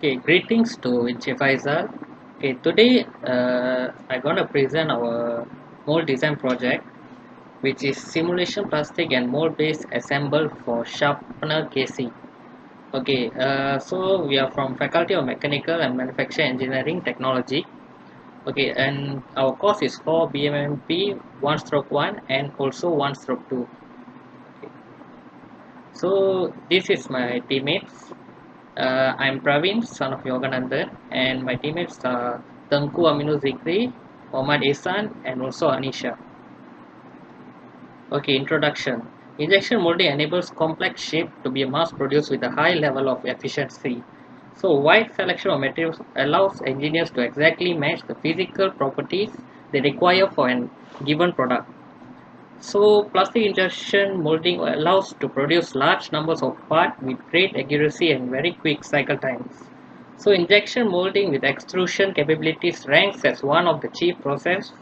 Okay, greetings to FAIZAL. Okay, today I'm gonna present our mold design project, which is simulation plastic and mold based assemble for sharpener casing. Okay, so we are from Faculty of Mechanical and Manufacturing Engineering Technology. Okay, and our course is for BMMD 1/1 and also 1/2. Okay, so this is my teammates. I'm Praveen, son of Yogananthan, and my teammates are TENGKU AMINU ZIKRI, IHSAN, and also HANISHA. Okay, introduction. Injection molding enables complex shape to be mass produced with a high level of efficiency. So, wide selection of materials allows engineers to exactly match the physical properties they require for a given product. So, plastic injection molding allows to produce large numbers of parts with great accuracy and very quick cycle times. So, injection molding with extrusion capabilities ranks as one of the chief processes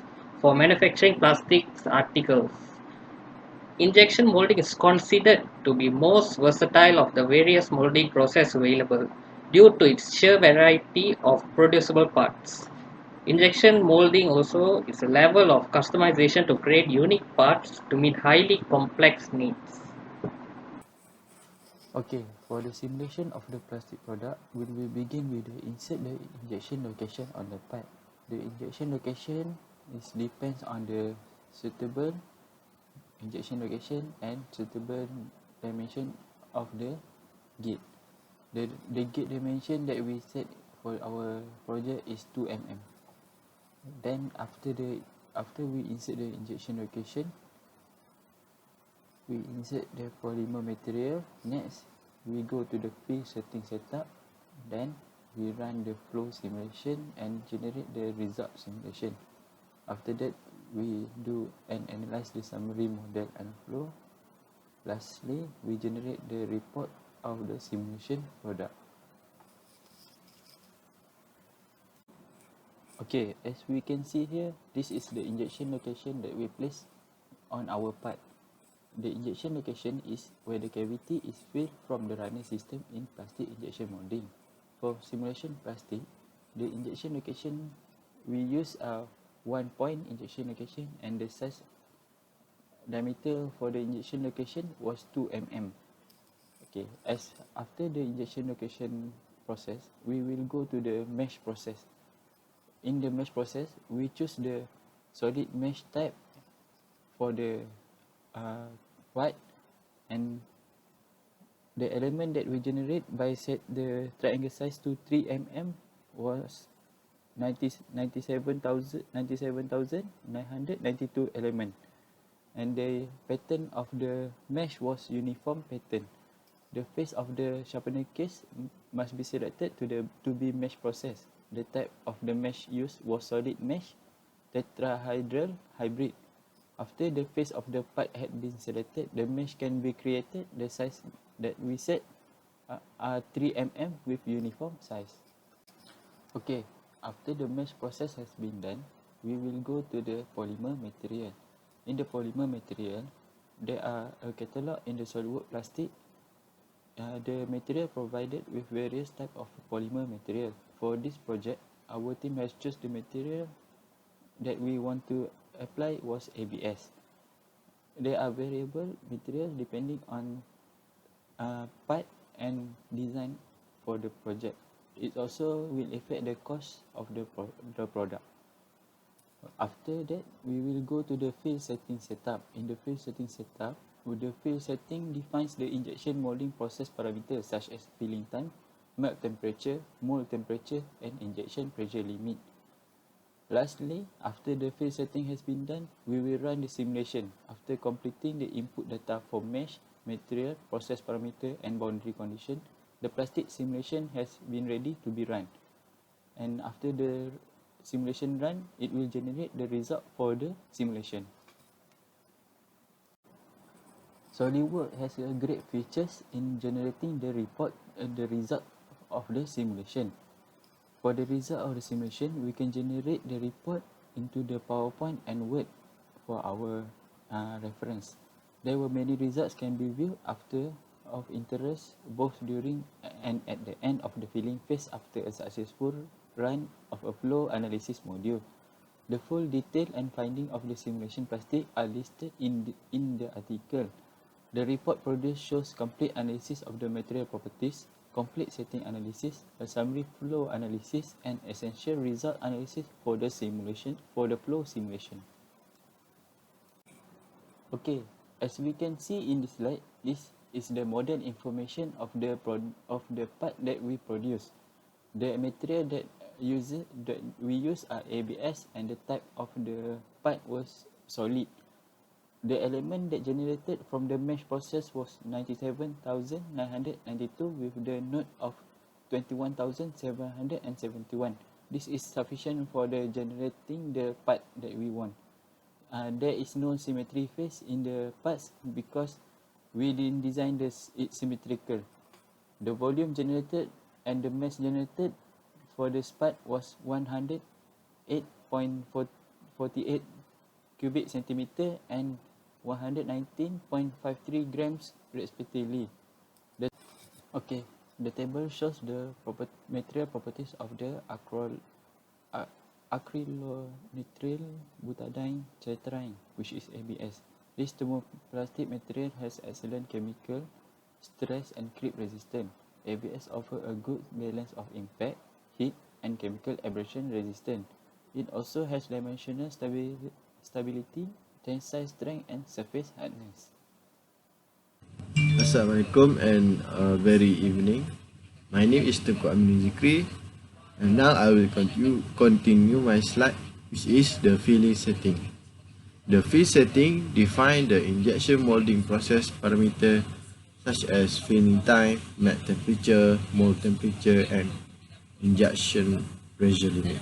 for manufacturing plastics articles. Injection molding is considered to be most versatile of the various molding processes available due to its sheer variety of producible parts. Injection molding also is a level of customization to create unique parts to meet highly complex needs. Okay, for the simulation of the plastic product, we will begin with the insert the injection location on the part. The injection location depends on the suitable injection location and suitable dimension of the gate. The gate dimension that we set for our project is 2 mm. Then after we insert the injection location, we insert the polymer material. Next, we go to the field setting setup. Then we run the flow simulation and generate the result simulation. After that, we do and analyze the summary model and flow. Lastly, we generate the report of the simulation product. Okay, as we can see here, this is the injection location that we place on our part. The injection location is where the cavity is filled from the runner system in plastic injection molding. For simulation plastic, the injection location we use a 1 point injection location, and the size diameter for the injection location was 2 mm. Okay, as after the injection location process, we will go to the mesh process. In the mesh process, we choose the solid mesh type for the part, and the element that we generate by set the triangle size to 3 mm was 97,992 element, and the pattern of the mesh was uniform pattern. The face of the sharpener case must be selected to be mesh process. The type of the mesh used was solid mesh tetrahedral hybrid. After the face of the part had been selected, the mesh can be created. The size that we set are 3 mm with uniform size. Okay, after the mesh process has been done, we will go to the polymer material. In the polymer material, there are a catalog in the SolidWorks plastic. The material provided with various types of polymer material. For this project, our team has chosen the material that we want to apply was ABS. There are variable materials depending on part and design for the project. It also will affect the cost of the product. After that, we will go to the field setting setup. In the field setting setup, the field setting defines the injection molding process parameters such as filling time, melt temperature, mold temperature, and injection pressure limit. Lastly, after the field setting has been done, we will run the simulation. After completing the input data for mesh, material, process parameter, and boundary condition, the plastic simulation has been ready to be run. And after the simulation run, it will generate the result for the simulation. SolidWorks has a great features in generating the report and the result of the simulation. For the result of the simulation, we can generate the report into the PowerPoint and Word for our reference. There were many results can be viewed after of interest both during and at the end of the filling phase after a successful run of a flow analysis module. The full detail and finding of the simulation plastic are listed in the article. The report produced shows complete analysis of the material properties, complete setting analysis, a summary flow analysis, and essential result analysis for the flow simulation. Okay, as we can see in this slide, this is the modern information of the part that we produce. The material that we use are ABS, and the type of the part was solid. The element that generated from the mesh process was 97,992 with the node of 21,771. This is sufficient for the generating the part that we want. There is no symmetry phase in the parts because we didn't design it symmetrical. The volume generated and the mass generated for this part was 108.48 cubic centimeter and 119.53 grams respectively. The table shows the material properties of the acrylonitrile butadiene tetraene, which is ABS. This thermoplastic material has excellent chemical stress and creep resistance. ABS offers a good balance of impact, heat, and chemical abrasion resistance. It also has dimensional stability, tensile strength, and surface hardness. Assalamualaikum and very evening. My name is TENGKU ZIKRI, and now I will continue my slide, which is the filling setting. The fill setting define the injection molding process parameter such as filling time, mat temperature, mold temperature, and injection pressure limit.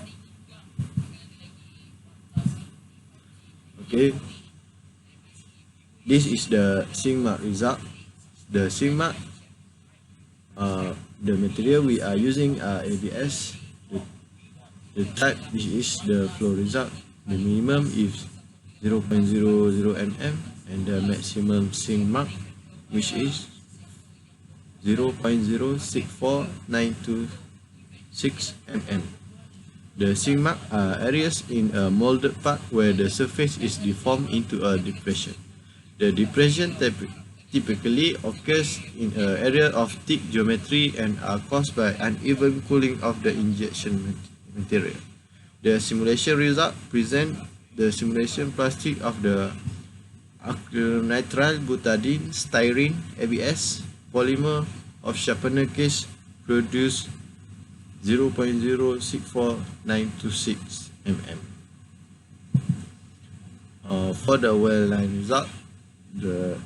Okay, this is the sigma result. The sigma, the material we are using are ABS. The type, which is the flow result. The minimum is 0.00 mm and the maximum sigma, which is 0.064926 mm. The sigma are areas in a molded part where the surface is deformed into a depression. The depression typically occurs in an area of thick geometry and are caused by uneven cooling of the injection material. The simulation result present the simulation plastic of the acrylonitrile butadiene styrene ABS polymer of Sharpener case produce 0.064926 mm. For the well line result, the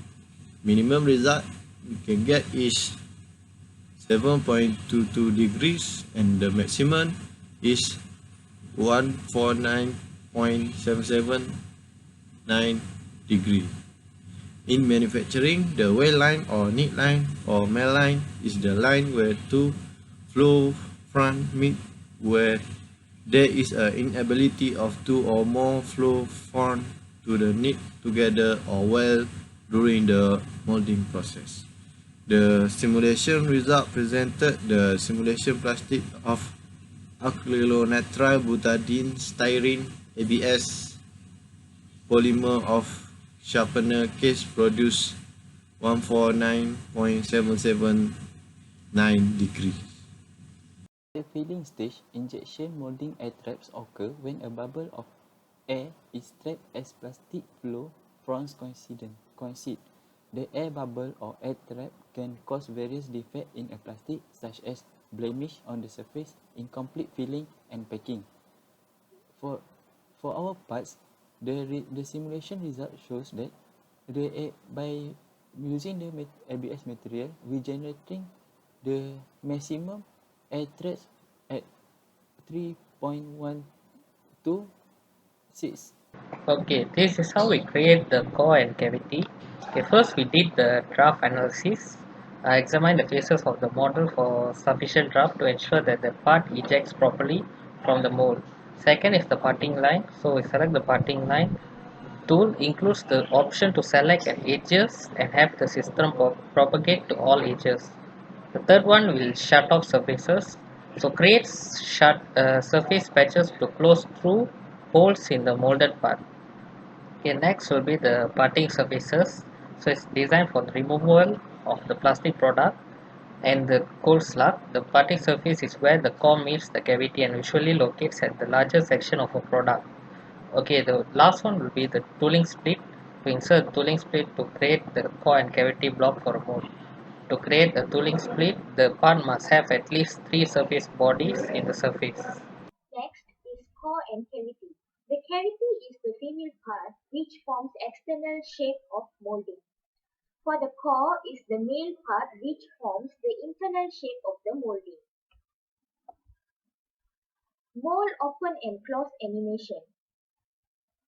minimum result you can get is 7.22 degrees and the maximum is 149.779 degree. In manufacturing, the well line or knit line or melt line is the line where two flow front meet, where there is an inability of two or more flow front to the knit together or weld during the molding process. The simulation result presented the simulation plastic of acrylonitrile butadiene styrene ABS polymer of Sharpener case produce 149.779 degrees. At the filling stage, injection molding air traps occur when a bubble of air is trapped as plastic flow fronts coincide. The air bubble or air trap can cause various defects in a plastic, such as blemish on the surface, incomplete filling, and packing. For our parts, the simulation result shows that by using the ABS material, we generating the maximum air traps at 3.126. Okay, this is how we create the core and cavity. Okay, first we did the draft analysis. Examine the faces of the model for sufficient draft to ensure that the part ejects properly from the mold. Second is the parting line. So we select the parting line tool includes the option to select an edges and have the system propagate to all edges. The third one will shut off surfaces. So creates surface patches to close through holes in the molded part. Okay, next will be the parting surfaces. So it's designed for the removal of the plastic product and the cold slug. The parting surface is where the core meets the cavity and usually locates at the larger section of a product. Okay, the last one will be the tooling split. To insert tooling split to create the core and cavity block for a mold. To create a tooling split, the part must have at least three surface bodies in the surface. Next is core and cavity. The cavity is the female part which forms external shape of molding. For the core is the male part which forms the internal shape of the molding. Mold open and close animation.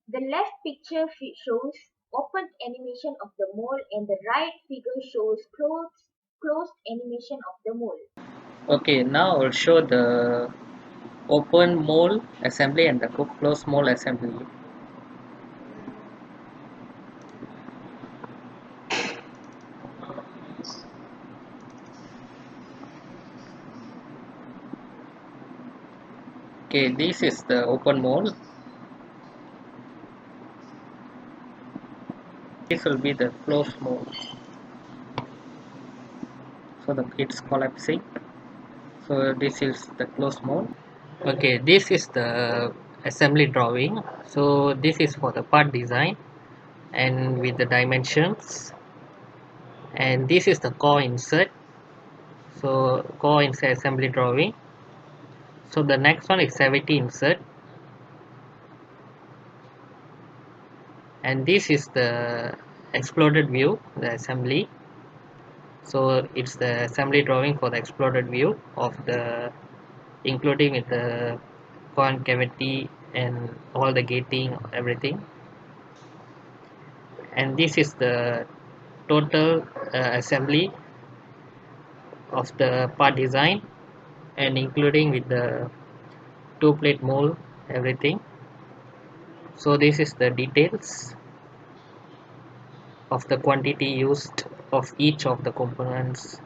The left picture shows open animation of the mold and the right figure shows closed animation of the mold. Okay, now I'll show the open mold assembly and the closed mold assembly. Okay, this is the open mold. This will be the closed mold. So it's collapsing. So this is the closed mold. Okay, this is the assembly drawing. So this is for the part design and with the dimensions. And this is the core insert. So core insert assembly drawing. So the next one is cavity insert. And this is the exploded view, the assembly. So it's the assembly drawing for the exploded view of the including with the concavity and all the gating everything. And this is the total assembly of the part design and including with the two plate mold everything. So this is the details of the quantity used of each of the components.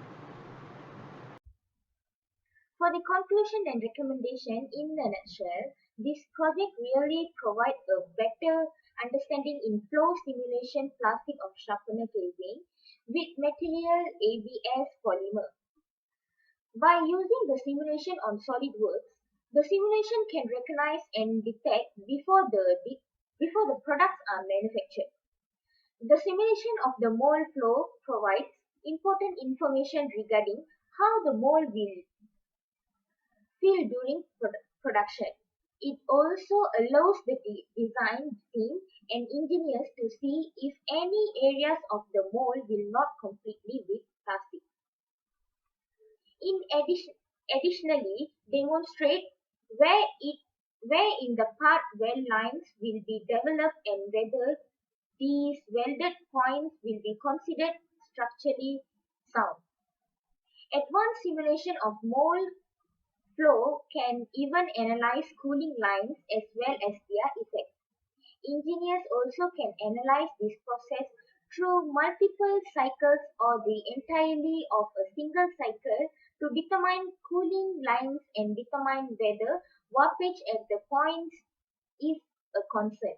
For the conclusion and recommendation in a nutshell, this project really provides a better understanding in flow simulation plastic of sharpener casing with material ABS polymer. By using the simulation on SolidWorks, the simulation can recognize and detect before the products are manufactured. The simulation of the mold flow provides important information regarding how the mold will feel during production. It also allows the design team and engineers to see if any areas of the mold will not completely with plastic. Additionally, demonstrate where it where in the part weld lines will be developed and whether these welded points will be considered structurally sound. Advanced simulation of mold flow can even analyze cooling lines as well as their effects. Engineers also can analyze this process through multiple cycles or the entirety of a single cycle to determine cooling lines and determine whether warpage at the points is a concern.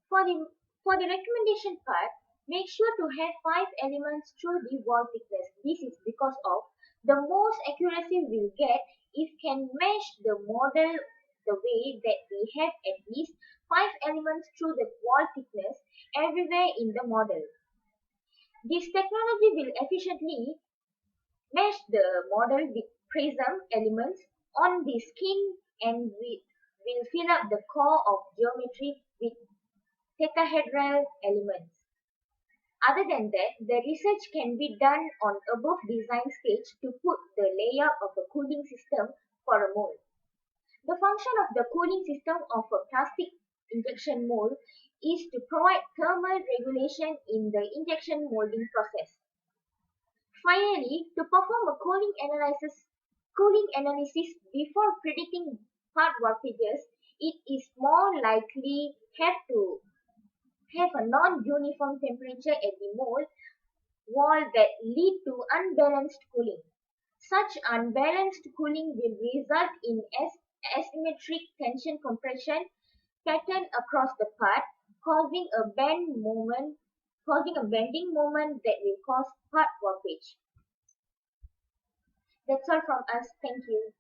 For the, for the recommendation part, make sure to have 5 elements through the wall thickness. This is because of the most accuracy we'll get if can mesh the model the way that we have at least 5 elements through the wall thickness everywhere in the model. This technology will efficiently mesh the model with prism elements on the skin and we will fill up the core of geometry with tetrahedral elements. Other than that, the research can be done on above design stage to put the layout of a cooling system for a mold. The function of the cooling system of a plastic injection mold is to provide thermal regulation in the injection molding process. Finally, to perform a cooling analysis before predicting part warpages, it is more likely have a non-uniform temperature at the mold wall that lead to unbalanced cooling. Such unbalanced cooling will result in asymmetric tension compression pattern across the part, causing a bending moment that will cause part warpage. That's all from us. Thank you.